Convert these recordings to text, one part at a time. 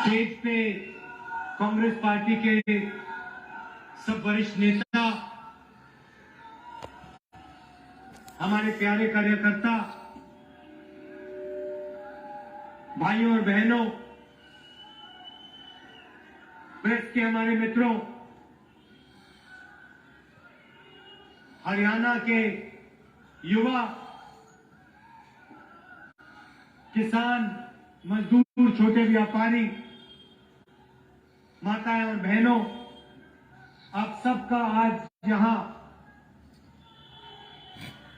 Stage पे Congress party के सब वरिष्ठ नेता, हमारे प्यारे कार्यकर्ता, भाइयों और बहनों, प्रेस के हमारे मित्रों, हरियाणा के युवा, किसान, मजदूर, छोटे व्यापारी, माताएं और बहनों, आप सबका आज यहां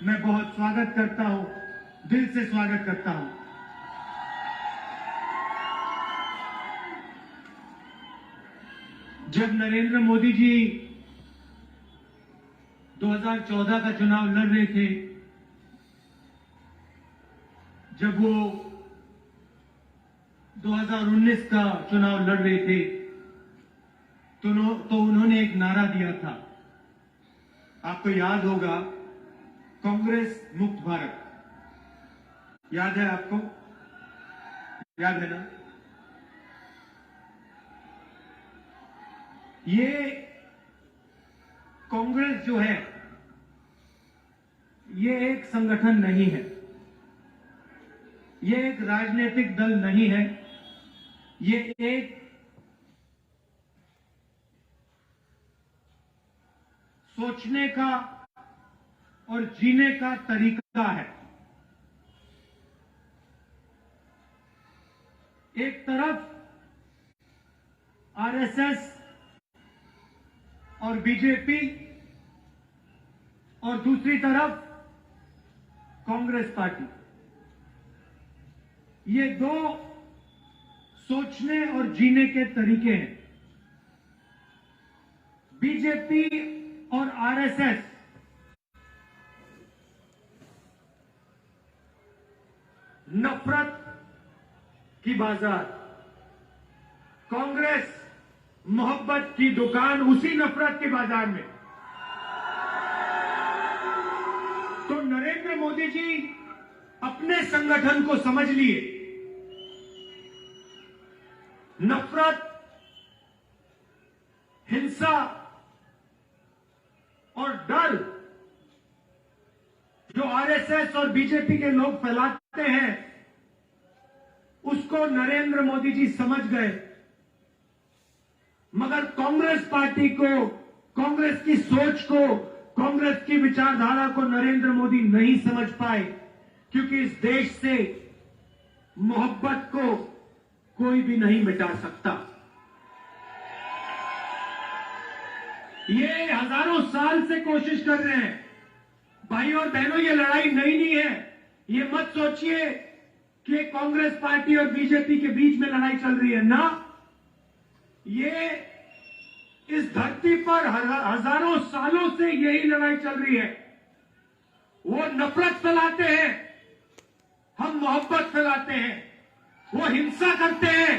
मैं बहुत स्वागत करता हूं, दिल से स्वागत करता हूं। जब नरेंद्र मोदी जी 2014 का चुनाव लड़ रहे थे, जब वो 2019 का चुनाव लड़ रहे थे, तो उन्होंने एक नारा दिया था, आपको याद होगा, कांग्रेस मुक्त भारत। याद है आपको? याद है ना? ये कांग्रेस जो है, ये एक संगठन नहीं है, ये एक राजनीतिक दल नहीं है, ये एक सोचने का और जीने का तरीका है। एक तरफ आरएसएस और बीजेपी और दूसरी तरफ कांग्रेस पार्टी, ये दो सोचने और जीने के तरीके हैं। बीजेपी और आरएसएस नफरत की बाजार, कांग्रेस मोहब्बत की दुकान, उसी नफरत के बाजार में। तो नरेंद्र मोदी जी अपने संगठन को समझ लिए, नफरत, हिंसा और डर जो आरएसएस और बीजेपी के लोग फैलाते हैं, उसको नरेंद्र मोदी जी समझ गए। मगर कांग्रेस पार्टी को, कांग्रेस की सोच को, कांग्रेस की विचारधारा को नरेंद्र मोदी नहीं समझ पाए, क्योंकि इस देश से मोहब्बत को कोई भी नहीं मिटा सकता। ये हजारों साल से कोशिश कर रहे हैं। भाइयों और बहनों, ये लड़ाई नई नहीं है। ये मत सोचिए कि कांग्रेस पार्टी और बीजेपी के बीच में लड़ाई चल रही है ना। ये इस धरती पर हजारों सालों से यही लड़ाई चल रही है। वो नफरत फैलाते हैं, हम मोहब्बत फैलाते हैं। वो हिंसा करते हैं,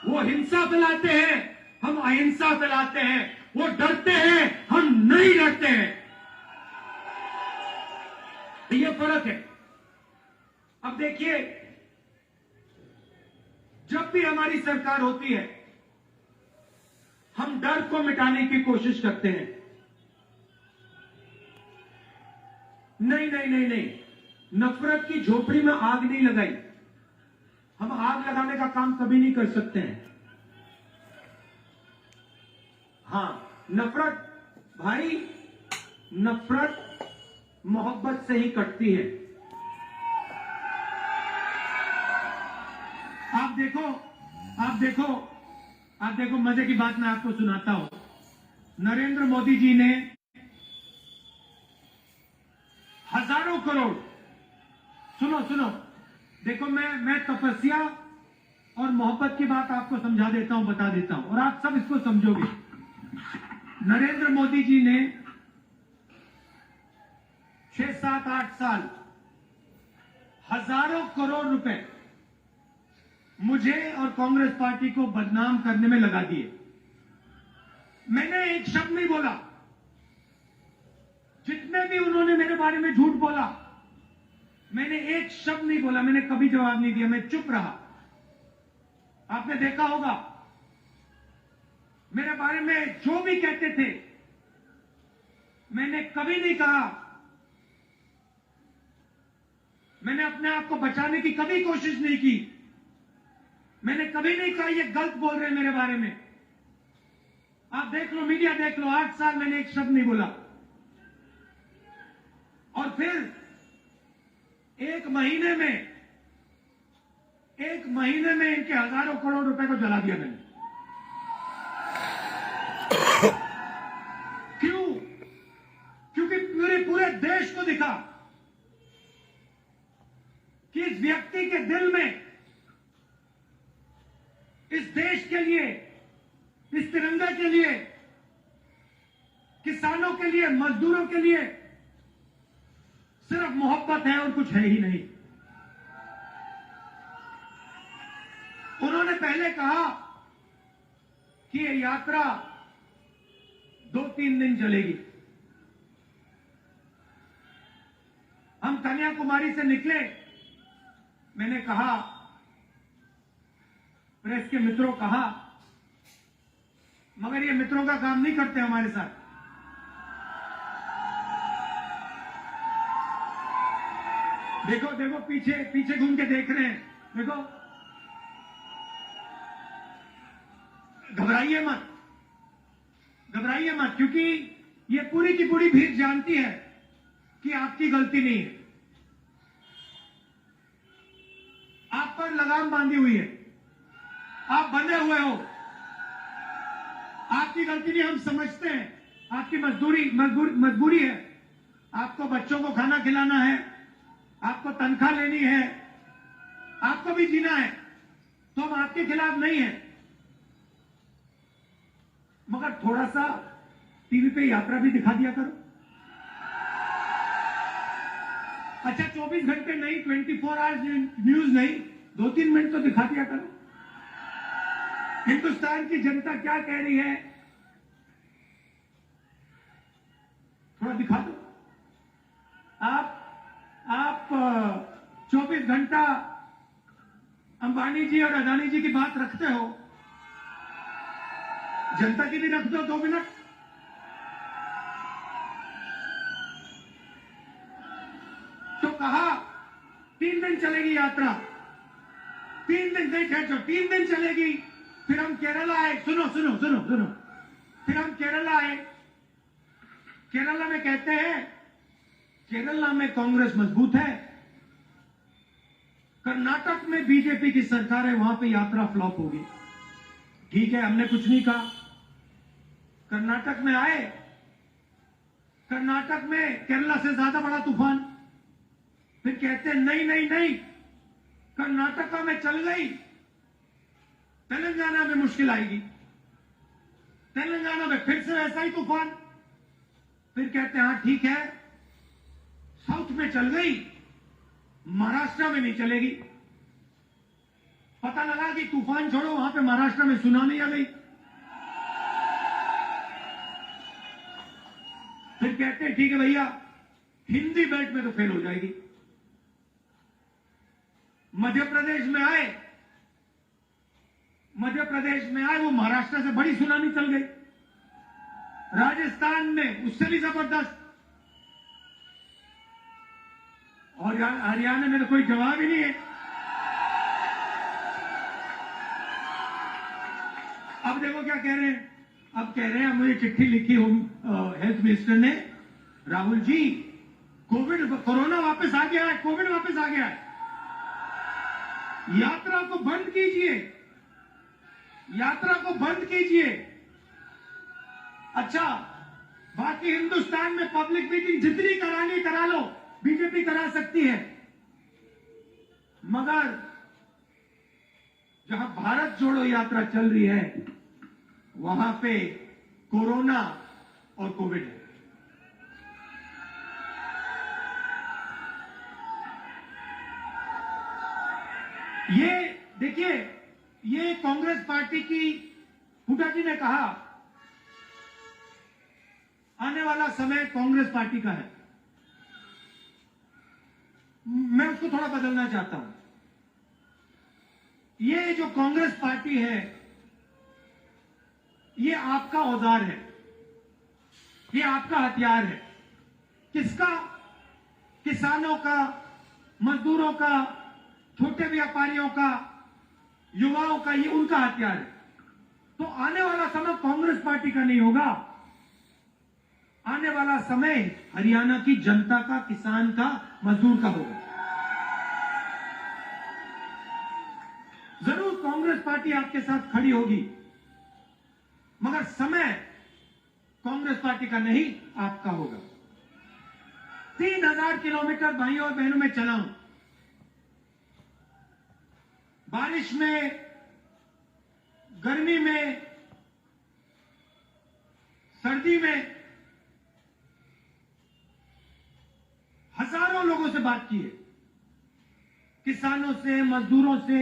वो हिंसा फैलाते हैं, हम अहिंसा फैलाते हैं। वो डरते हैं, हम नहीं डरते हैं। ये फर्क है। अब देखिए, जब भी हमारी सरकार होती है, हम डर को मिटाने की कोशिश करते हैं। नहीं नहीं नहीं नहीं, नफरत की झोपड़ी में आग नहीं लगाई। हम आग लगाने का काम कभी नहीं कर सकते हैं। हां, नफरत, भाई, नफरत मोहब्बत से ही कटती है। आप देखो, आप देखो, आप देखो, मजे की बात मैं आपको सुनाता हूं। नरेंद्र मोदी जी ने हजारों करोड़, सुनो सुनो, देखो, मैं तपस्या और मोहब्बत की बात आपको समझा देता हूं, बता देता हूं, और आप सब इसको समझोगे। नरेंद्र मोदी जी ने 6, 7, 8 साल हजारों करोड़ रुपए मुझे और कांग्रेस पार्टी को बदनाम करने में लगा दिए। मैंने एक शब्द नहीं बोला। जितने भी उन्होंने मेरे बारे में झूठ बोला, मैंने एक शब्द नहीं बोला, मैंने कभी जवाब नहीं दिया, मैं चुप रहा। आपने देखा होगा मेरे बारे में जो भी कहते थे, मैंने कभी नहीं कहा, मैंने अपने आप को बचाने की कभी कोशिश नहीं की। मैंने कभी नहीं कहा ये गलत बोल रहे हैं मेरे बारे में। आप देख लो, मीडिया देख लो, 8 साल मैंने एक शब्द नहीं बोला। और फिर एक महीने में इनके हजारों करोड़ रुपए को जला दिया मैंने। क्यों? क्योंकि पूरे देश को दिखा कि इस व्यक्ति के दिल में, इस देश के लिए, इस तिरंगे के लिए, किसानों के लिए, मजदूरों के लिए सिर्फ मोहब्बत है और कुछ है ही नहीं। उन्होंने पहले कहा कि ये यात्रा 2-3 दिन चलेगी। हम कन्याकुमारी से निकले, मैंने कहा, प्रेस के मित्रों कहा, मगर ये मित्रों का काम नहीं करते हमारे साथ। देखो देखो, पीछे घूम के देख रहे हैं, देखो। घबराइए मत, क्योंकि ये पूरी की पूरी भीड़ जानती है कि आपकी गलती नहीं है। आप पर लगाम बांधी हुई है, आप बंधे हुए हो। आपकी गलती नहीं, हम समझते हैं, आपकी मजबूरी है। आपको बच्चों को खाना खिलाना है, आपको तनख्वाह लेनी है, आपको भी जीना है, तो हम आपके खिलाफ नहीं है। मगर थोड़ा सा टीवी पे यात्रा भी दिखा दिया करो। अच्छा, 24 घंटे नहीं, 24 आवर्स न्यूज नहीं, 2-3 मिनट तो दिखा दिया करो। हिंदुस्तान की जनता क्या कह रही है, थोड़ा दिखा दो। आप 24 घंटा अंबानी जी और अदानी जी की बात रखते हो, जनता की भी रख दो 2 मिनट। तो कहा 3 दिन चलेगी यात्रा, 3 दिन नहीं, ठहर जाओ, 3 दिन चलेगी। फिर हम केरला आए, सुनो, फिर हम केरला आए। केरला में कहते हैं, केरला में कांग्रेस मजबूत है, कर्नाटक में बीजेपी की सरकार है, वहां पे यात्रा फ्लॉप होगी। ठीक है, हमने कुछ नहीं कहा। कर्नाटक में आए, कर्नाटक में केरला से ज्यादा बड़ा तूफान। फिर कहते हैं नहीं, कर्नाटका में चल गई, तेलंगाना में मुश्किल आएगी। तेलंगाना में फिर से ऐसा ही तूफान। फिर कहते हैं हाँ ठीक है, साउथ में चल गई, महाराष्ट्र में नहीं चलेगी। पता लगा कि तूफान छोड़ो, वहां पे महाराष्ट्र में सुनामी आ गई। फिर कहते हैं ठीक है भैया, हिंदी बेल्ट में तो फेल हो जाएगी। मध्य प्रदेश में आए, वो महाराष्ट्र से बड़ी सुनामी चल गई। राजस्थान में उससे भी जबरदस्त, और हरियाणा में तो कोई जवाब ही नहीं है। अब देखो क्या कह रहे हैं, अब कह रहे हैं, मुझे चिट्ठी लिखी हेल्थ मिनिस्टर ने, राहुल जी कोरोना वापस आ गया है, कोविड वापस आ गया है, यात्रा को बंद कीजिए, यात्रा को बंद कीजिए। अच्छा, बाकी हिंदुस्तान में पब्लिक मीटिंग जितनी करानी करा लो, बीजेपी करा सकती है, मगर जहां भारत जोड़ो यात्रा चल रही है, वहां पे कोरोना और कोविड है। ये देखिए, ये कांग्रेस पार्टी की, हुड्डा जी ने कहा आने वाला समय कांग्रेस पार्टी का है। मैं उसको थोड़ा बदलना चाहता हूं। ये जो कांग्रेस पार्टी है, ये आपका औजार है, ये आपका हथियार है। किसका? किसानों का, मजदूरों का, छोटे व्यापारियों का, युवाओं का, ये उनका हथियार है। तो आने वाला समय कांग्रेस पार्टी का नहीं होगा, आने वाला समय हरियाणा की जनता का, किसान का, मजदूर का होगा। जरूर कांग्रेस पार्टी आपके साथ खड़ी होगी, मगर समय कांग्रेस पार्टी का नहीं, आपका होगा। 3000 किलोमीटर भाइयों और बहनों में चला हूं, बारिश में, गर्मी में, सर्दी में, हजारों लोगों से बात की है, किसानों से, मजदूरों से,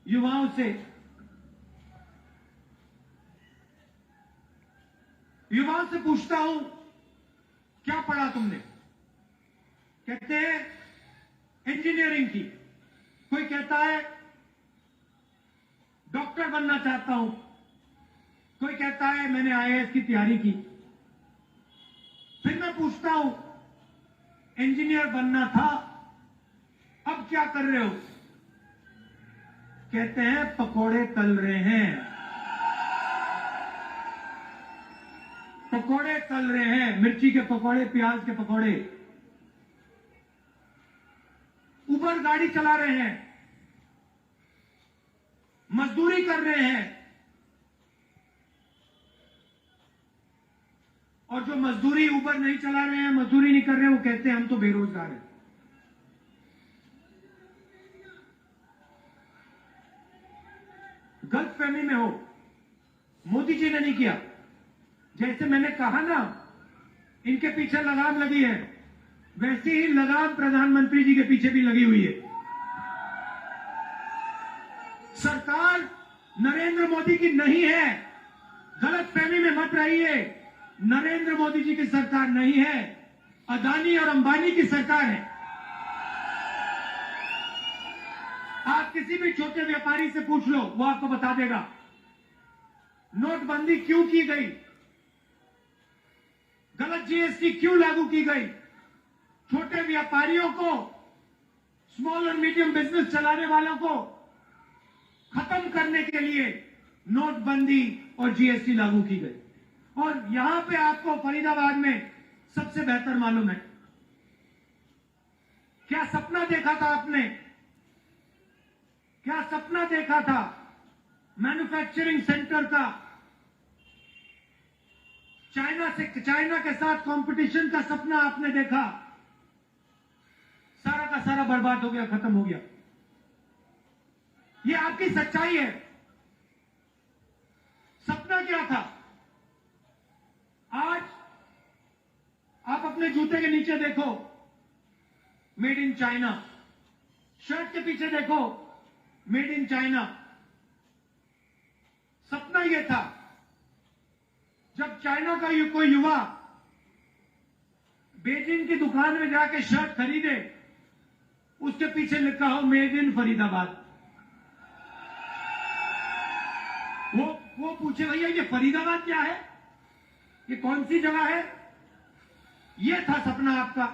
युवाओं से। युवाओं से पूछता हूं, क्या पढ़ा तुमने? कहते हैं इंजीनियरिंग की, कोई कहता है डॉक्टर बनना चाहता हूं, कोई कहता है मैंने आईएएस की तैयारी की। फिर मैं पूछता हूं इंजीनियर बनना था, अब क्या कर रहे हो? कहते हैं पकोड़े तल रहे हैं, पकोड़े तल रहे हैं, मिर्ची के पकोड़े, प्याज के पकोड़े। उबर गाड़ी चला रहे हैं, मजदूरी कर रहे हैं, और जो मजदूरी उबर नहीं चला रहे हैं, मजदूरी नहीं कर रहे हैं, वो कहते हैं हम तो बेरोजगार हैं। गलतफहमी में हो, मोदी जी ने नहीं किया। जैसे मैंने कहा ना, इनके पीछे लगाम लगी है, वैसी ही लगाम प्रधानमंत्री जी के पीछे भी लगी हुई है। सरकार नरेंद्र मोदी की नहीं है, गलतफहमी में मत रहिए। नरेंद्र मोदी जी की सरकार नहीं है, अदानी और अंबानी की सरकार है। आप किसी भी छोटे व्यापारी से पूछ लो, वो आपको बता देगा नोटबंदी क्यों की गई, गलत जीएसटी क्यों लागू की गई। छोटे व्यापारियों को, स्मॉल और मीडियम बिजनेस चलाने वालों को खत्म करने के लिए नोटबंदी और जीएसटी लागू की गई। और यहां पे आपको फरीदाबाद में सबसे बेहतर मालूम है, क्या सपना देखा था आपने, क्या सपना देखा था मैन्युफैक्चरिंग सेंटर का, चाइना के साथ कंपटीशन का सपना आपने देखा, सारा का सारा बर्बाद हो गया, खत्म हो गया। ये आपकी सच्चाई है। सपना क्या था? आज आप अपने जूते के नीचे देखो, मेड इन चाइना, शर्ट के पीछे देखो, मेड इन चाइना। सपना यह था, जब चाइना का कोई युवा बेजिंग की दुकान में जाके शर्ट खरीदे, उसके पीछे लिखा हो मेड इन फरीदाबाद। वो पूछे भैया ये फरीदाबाद क्या है, ये कौन सी जगह है? ये था सपना आपका।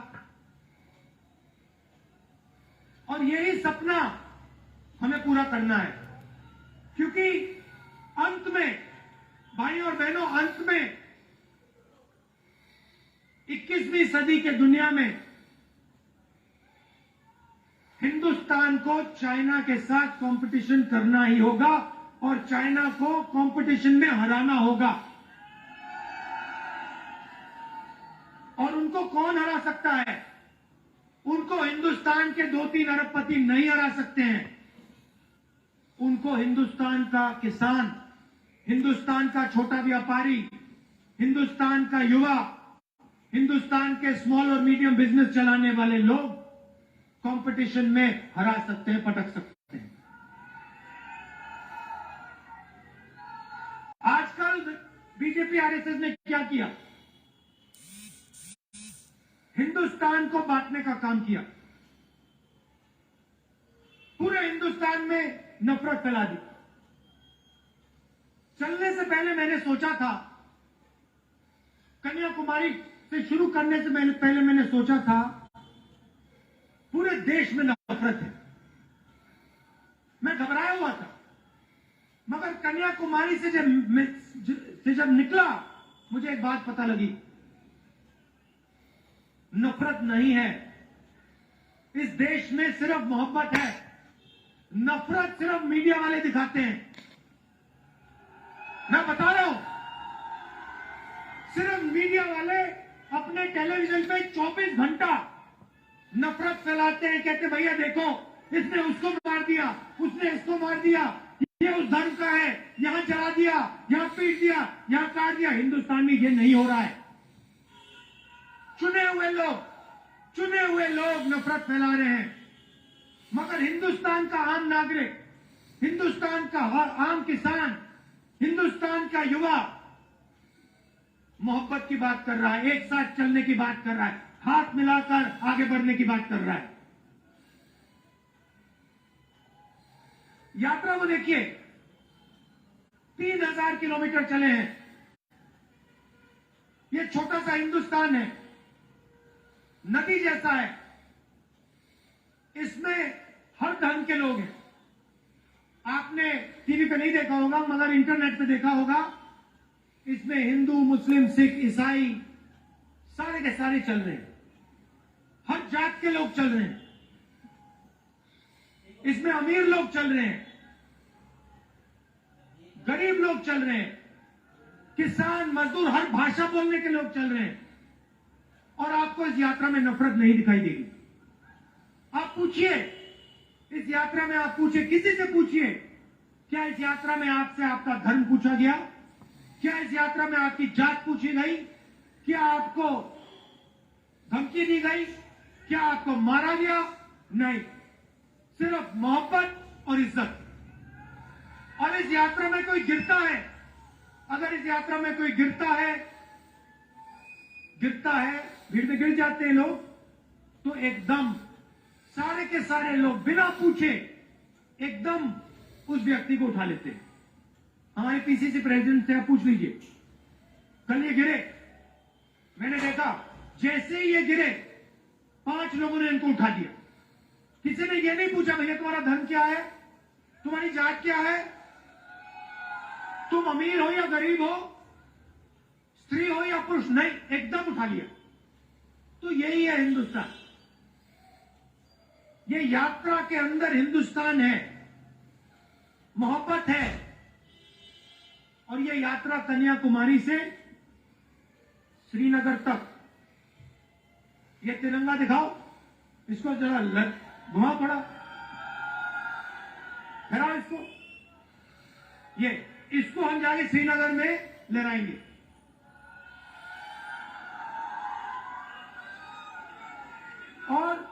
और यही सपना हमें पूरा करना है, क्योंकि अंत में भाइयों और बहनों, अंत में 21वीं सदी के दुनिया में हिंदुस्तान को चाइना के साथ कंपटीशन करना ही होगा और चाइना को कंपटीशन में हराना होगा। और उनको कौन हरा सकता है? उनको हिंदुस्तान के 2-3 अरबपति नहीं हरा सकते हैं। उनको हिंदुस्तान का किसान, हिंदुस्तान का छोटा व्यापारी, हिंदुस्तान का युवा, हिंदुस्तान के स्मॉल और मीडियम बिजनेस चलाने वाले लोग कंपटीशन में हरा सकते हैं, पटक सकते हैं। आजकल बीजेपी आरएसएस ने क्या किया? हिंदुस्तान को बांटने का काम किया। पूरे हिंदुस्तान में नफरत फैला दी। चलने से पहले मैंने सोचा था, कन्याकुमारी से शुरू करने से पहले मैंने सोचा था पूरे देश में नफरत है, मैं घबराया हुआ था। मगर कन्याकुमारी से जब निकला, मुझे एक बात पता लगी, नफरत नहीं है इस देश में, सिर्फ मोहब्बत है। नफरत सिर्फ मीडिया वाले दिखाते हैं। मैं बता रहा हूं, सिर्फ मीडिया वाले अपने टेलीविजन पे 24 घंटा नफरत फैलाते हैं। कहते भैया देखो, इसने उसको मार दिया, उसने इसको मार दिया, ये उस धर्म का है, यहां जला दिया, यहां पीट दिया, यहां काट दिया। हिंदुस्तान में ये नहीं हो रहा है। चुने हुए लोग नफरत फैला रहे हैं। मगर हिंदुस्तान का आम नागरिक, हिंदुस्तान का आम किसान, हिंदुस्तान का युवा मोहब्बत की बात कर रहा है, एक साथ चलने की बात कर रहा है, हाथ मिलाकर आगे बढ़ने की बात कर रहा है। यात्रा को देखिए, 3000 किलोमीटर चले हैं। ये छोटा सा हिंदुस्तान है, नदी जैसा है, इसमें हर धर्म के लोग हैं। आपने टीवी पे नहीं देखा होगा मगर इंटरनेट पे देखा होगा। इसमें हिंदू, मुस्लिम, सिख, ईसाई सारे के सारे चल रहे हैं, हर जात के लोग चल रहे हैं। इसमें अमीर लोग चल रहे हैं, गरीब लोग चल रहे हैं, किसान, मजदूर, हर भाषा बोलने के लोग चल रहे हैं। और आपको इस यात्रा में नफरत नहीं दिखाई देगी। आप पूछिए, इस यात्रा में आप पूछिए, किसी से पूछिए, क्या इस यात्रा में आपसे आपका धर्म पूछा गया? क्या इस यात्रा में आपकी जात पूछी गई? क्या आपको धमकी दी गई? क्या आपको मारा गया? नहीं, सिर्फ मोहब्बत और इज्जत। और इस यात्रा में कोई गिरता है, अगर इस यात्रा में कोई गिरता है, भीड़ में गिर जाते हैं लोग, तो एकदम सारे के सारे लोग बिना पूछे एकदम उस व्यक्ति को उठा लेते हैं। हमारे पीसीसी प्रेसिडेंट से आप पूछ लीजिए, कल ये गिरे, मैंने देखा जैसे ही ये गिरे 5 लोगों ने इनको उठा दिया। किसी ने ये नहीं पूछा भैया तुम्हारा धर्म क्या है, तुम्हारी जात क्या है, तुम अमीर हो या गरीब हो, स्त्री हो या पुरुष, नहीं, एकदम उठा लिया। तो यही है हिंदुस्तान। ये यात्रा के अंदर हिंदुस्तान है, मोहब्बत है। और ये यात्रा कन्याकुमारी से श्रीनगर तक, ये तिरंगा दिखाओ, इसको जरा घुमा पड़ा, फहराओ इसको, इसको हम जाके श्रीनगर में लहराएंगे। और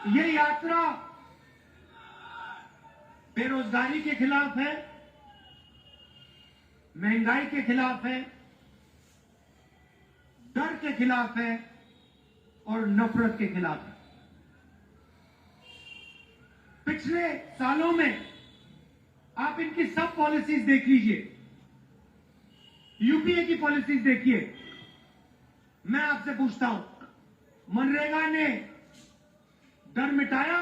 ये यात्रा बेरोजगारी के खिलाफ है, महंगाई के खिलाफ है, डर के खिलाफ है और नफरत के खिलाफ है। पिछले सालों में आप इनकी सब पॉलिसीज देख लीजिए, यूपीए की पॉलिसीज देखिए। मैं आपसे पूछता हूं, मनरेगा ने डर मिटाया?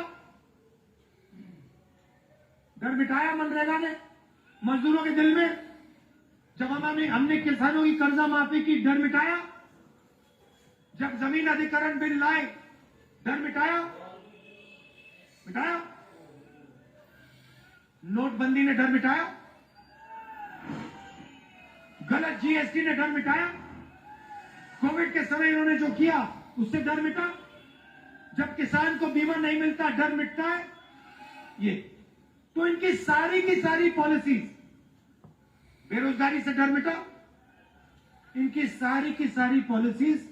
डर मिटाया मनरेगा ने मजदूरों के दिल में? जब हमने किसानों की कर्जा माफी की, डर मिटाया? जब जमीन अधिग्रहण बिल लाए, डर मिटाया? नोटबंदी ने डर मिटाया? गलत जीएसटी ने डर मिटाया? कोविड के समय इन्होंने जो किया उससे डर मिटा? जब किसान को बीमा नहीं मिलता डर मिटता है? ये तो इनकी सारी की सारी पॉलिसीज, बेरोजगारी से डर मिटा, इनकी सारी की सारी पॉलिसीज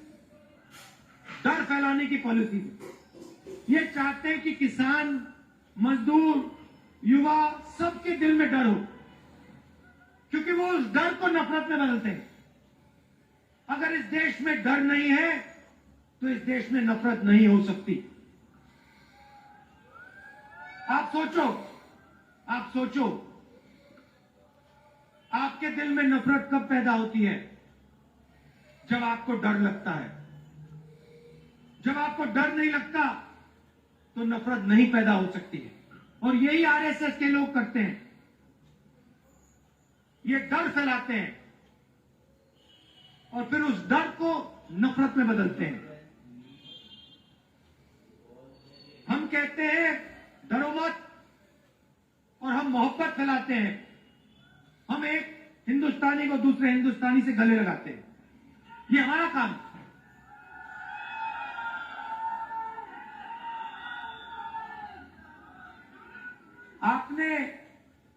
डर फैलाने की पॉलिसीज। ये चाहते हैं कि किसान, मजदूर, युवा सबके दिल में डर हो, क्योंकि वो उस डर को नफरत में बदलते हैं। अगर इस देश में डर नहीं है तो इस देश में नफरत नहीं हो सकती। आप सोचो, आपके दिल में नफरत कब पैदा होती है? जब आपको डर लगता है। जब आपको डर नहीं लगता तो नफरत नहीं पैदा हो सकती है। और यही आरएसएस के लोग करते हैं, ये डर फैलाते हैं और फिर उस डर को नफरत में बदलते हैं। हम कहते हैं डरो मत और हम मोहब्बत फैलाते हैं। हम एक हिंदुस्तानी को दूसरे हिंदुस्तानी से गले लगाते हैं। ये हमारा काम है। आपने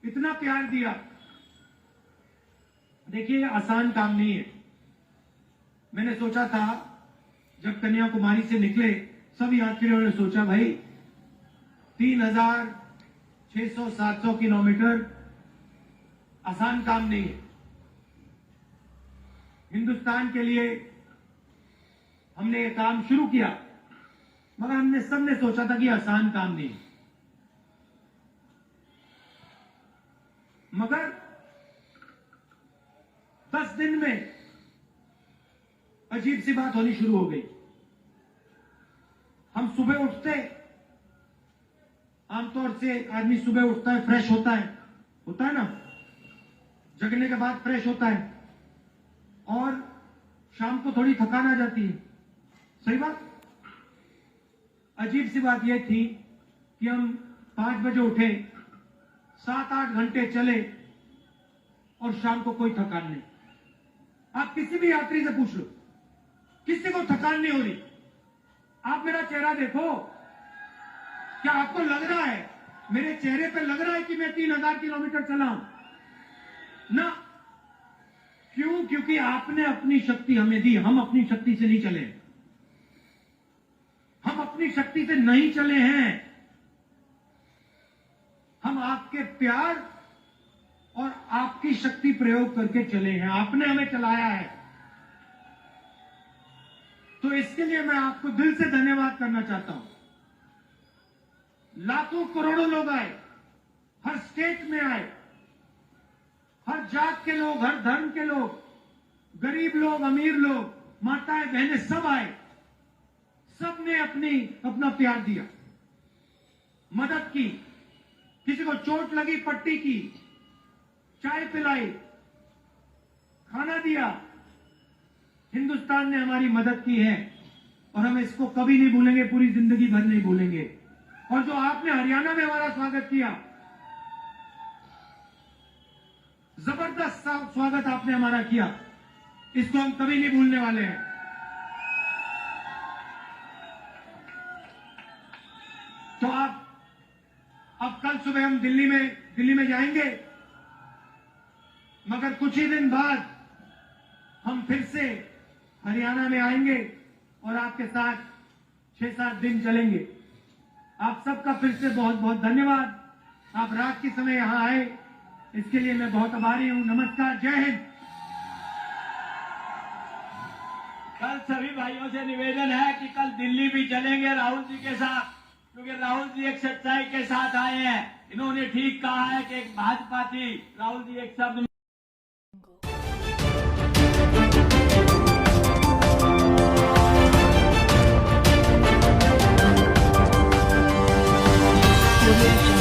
इतना प्यार दिया। देखिए, आसान काम नहीं है। मैंने सोचा था जब कन्याकुमारी से निकले, सब यात्रियों ने सोचा भाई 3600-700 किलोमीटर आसान काम नहीं है। हिंदुस्तान के लिए हमने ये काम शुरू किया, मगर हमने सबने सोचा था कि आसान काम नहीं है। मगर 10 दिन में अजीब सी बात होनी शुरू हो गई। हम सुबह उठते, आमतौर से आदमी सुबह उठता है, फ्रेश होता है ना, जगने के बाद फ्रेश होता है और शाम को थोड़ी थकान आ जाती है। सही बात। अजीब सी बात यह थी कि हम 5 बजे उठे, 7-8 घंटे चले और शाम को कोई थकान नहीं। आप किसी भी यात्री से पूछ लो, किसी को थकान नहीं हो रही। आप मेरा चेहरा देखो, क्या आपको लग रहा है, मेरे चेहरे पे लग रहा है कि मैं 3000 किलोमीटर चला हूं? ना। क्यों? क्योंकि आपने अपनी शक्ति हमें दी। हम अपनी शक्ति से नहीं चले, हम अपनी शक्ति से नहीं चले हैं। हम आपके प्यार और आपकी शक्ति प्रयोग करके चले हैं। आपने हमें चलाया है, तो इसके लिए मैं आपको दिल से धन्यवाद करना चाहता हूं। लाखों करोड़ों लोग आए, हर स्टेट में आए, हर जात के लोग, हर धर्म के लोग, गरीब लोग, अमीर लोग, माताएं बहनें, सब आए। सबने अपना प्यार दिया, मदद की। किसी को चोट लगी, पट्टी की, चाय पिलाई, खाना दिया। हिंदुस्तान ने हमारी मदद की है और हम इसको कभी नहीं भूलेंगे, पूरी जिंदगी भर नहीं भूलेंगे। और जो आपने हरियाणा में हमारा स्वागत किया, जबरदस्त स्वागत आपने हमारा किया, इसको हम कभी नहीं भूलने वाले हैं। तो अब कल सुबह हम दिल्ली में जाएंगे, मगर कुछ ही दिन बाद हम फिर से हरियाणा में आएंगे और आपके साथ 6-7 दिन चलेंगे। आप सबका फिर से बहुत बहुत धन्यवाद। आप रात के समय यहां आए, इसके लिए मैं बहुत आभारी हूं। नमस्कार, जय हिंद। कल सभी भाइयों से निवेदन है कि कल दिल्ली भी चलेंगे राहुल जी के साथ, क्योंकि राहुल जी एक सच्चाई के साथ आए हैं। इन्होंने ठीक कहा है कि एक भाजपा थी, राहुल जी एक शब्द Audio